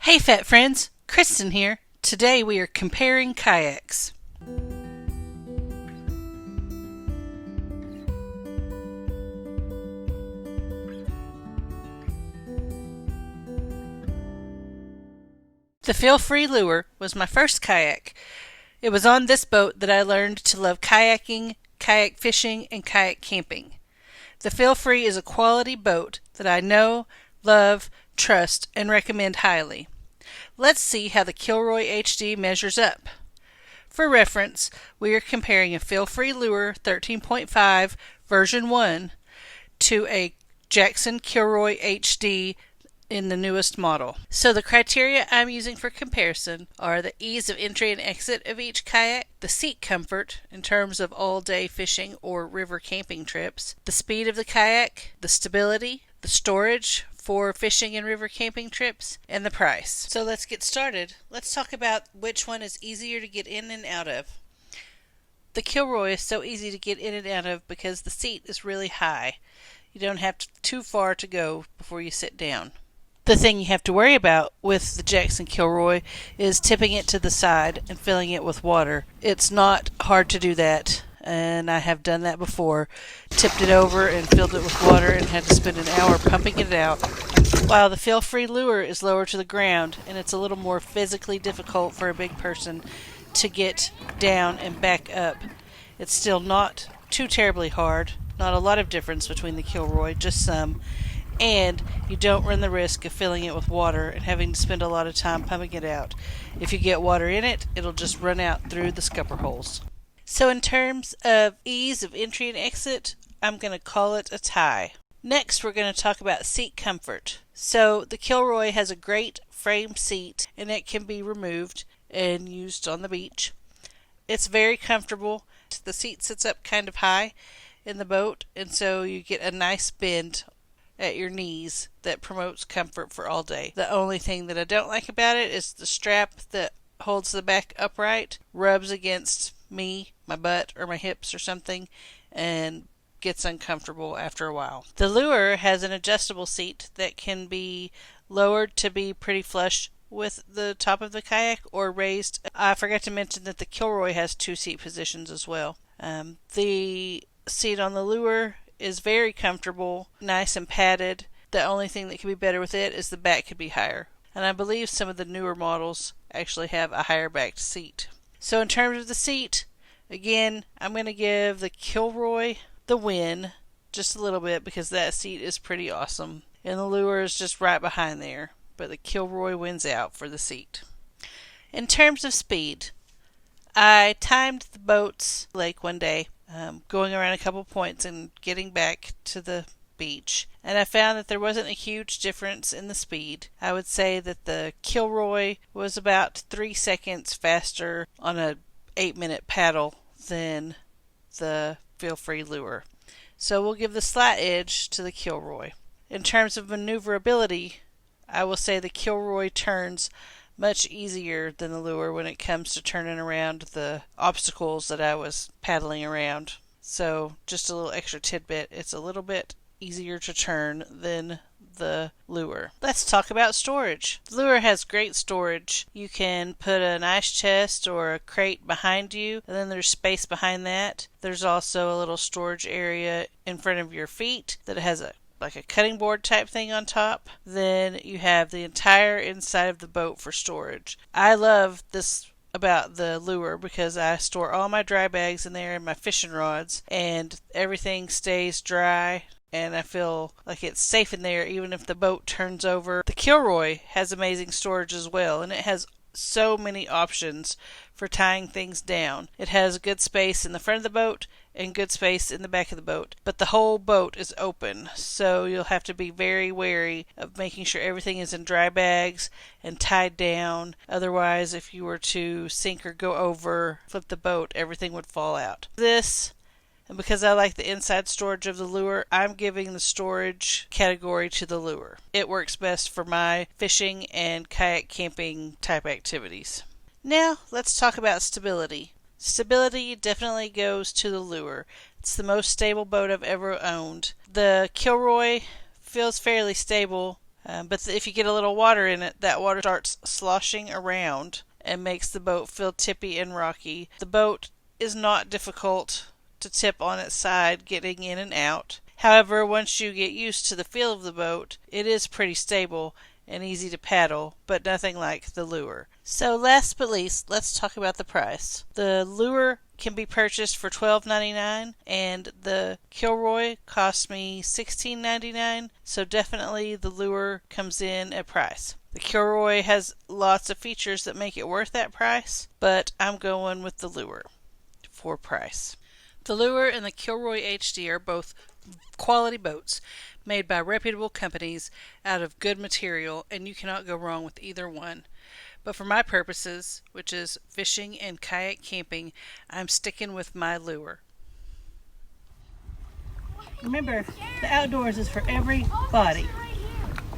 Hey Fat Friends, Kristen here. Today we are comparing kayaks. The Feel Free Lure was my first kayak. It was on this boat that I learned to love kayaking, kayak fishing, and kayak camping. The Feel Free is a quality boat that I know, love, trust, and recommend highly. Let's see how the Kilroy HD measures up. For reference, we are comparing a Feel Free Lure 13.5 version 1 to a Jackson Kilroy HD in the newest model. So the criteria I'm using for comparison are the ease of entry and exit of each kayak, the seat comfort in terms of all-day fishing or river camping trips, the speed of the kayak, the stability, the storage for fishing and river camping trips, and the price. So let's get started. Let's talk about which one is easier to get in and out of. The Kilroy is so easy to get in and out of because the seat is really high. You don't have too far to go before you sit down. The thing you have to worry about with the Jackson Kilroy is tipping it to the side and filling it with water. It's not hard to do that, and I have done that before. Tipped it over and filled it with water and had to spend an hour pumping it out. While the Feel Free Lure is lower to the ground and it's a little more physically difficult for a big person to get down and back up, it's still not too terribly hard. Not a lot of difference between the Kilroy, just some. And you don't run the risk of filling it with water and having to spend a lot of time pumping it out. If you get water in it, it'll just run out through the scupper holes. So in terms of ease of entry and exit, I'm going to call it a tie. Next, we're going to talk about seat comfort. So the Kilroy has a great frame seat and it can be removed and used on the beach. It's very comfortable. The seat sits up kind of high in the boat, and so you get a nice bend at your knees that promotes comfort for all day. The only thing that I don't like about it is the strap that holds the back upright rubs against me, my butt, or my hips or something, and gets uncomfortable after a while. The Lure has an adjustable seat that can be lowered to be pretty flush with the top of the kayak or raised. I forgot to mention that the Kilroy has two seat positions as well. The seat on the Lure is very comfortable, nice and padded. The only thing that could be better with it is the back could be higher. And I believe some of the newer models actually have a higher backed seat. So in terms of the seat, again, I'm going to give the Kilroy the win just a little bit because that seat is pretty awesome. And the Lure is just right behind there. But the Kilroy wins out for the seat. In terms of speed, I timed the boat's lake one day, going around a couple points and getting back to the beach, and I found that there wasn't a huge difference in the speed. I would say that the Kilroy was about 3 seconds faster on a 8-minute paddle than the Feel Free Lure. So we'll give the slight edge to the Kilroy. In terms of maneuverability, I will say the Kilroy turns much easier than the Lure when it comes to turning around the obstacles that I was paddling around. So just a little extra tidbit, it's a little bit easier to turn than the Lure. Let's talk about storage. The Lure has great storage. You can put an ice chest or a crate behind you, and then there's space behind that. There's also a little storage area in front of your feet that has like a cutting board type thing on top. Then you have the entire inside of the boat for storage. I love this about the Lure because I store all my dry bags in there and my fishing rods, and everything stays dry, and I feel like it's safe in there even if the boat turns over. The Kilroy has amazing storage as well, and it has so many options for tying things down. It has good space in the front of the boat and good space in the back of the boat, but the whole boat is open, so you'll have to be very wary of making sure everything is in dry bags and tied down. Otherwise, if you were to sink or go over, flip the boat, everything would fall out. And because I like the inside storage of the Lure, I'm giving the storage category to the Lure. It works best for my fishing and kayak camping type activities. Now, let's talk about stability. Stability definitely goes to the Lure. It's the most stable boat I've ever owned. The Kilroy feels fairly stable But if you get a little water in it, that water starts sloshing around and makes the boat feel tippy and rocky. The boat is not difficult to tip on its side getting in and out. However, once you get used to the feel of the boat, it is pretty stable and easy to paddle, but nothing like the lure. So last but least, let's talk about the price. The lure can be purchased for $12.99 and the Kilroy cost me $16.99, so definitely the lure comes in at price. The Kilroy has lots of features that make it worth that price, but I'm going with the lure for price. The lure and the Kilroy HD are both quality boats made by reputable companies out of good material, and you cannot go wrong with either one. But for my purposes, which is fishing and kayak camping, I'm sticking with my lure. Remember, the outdoors is for everybody.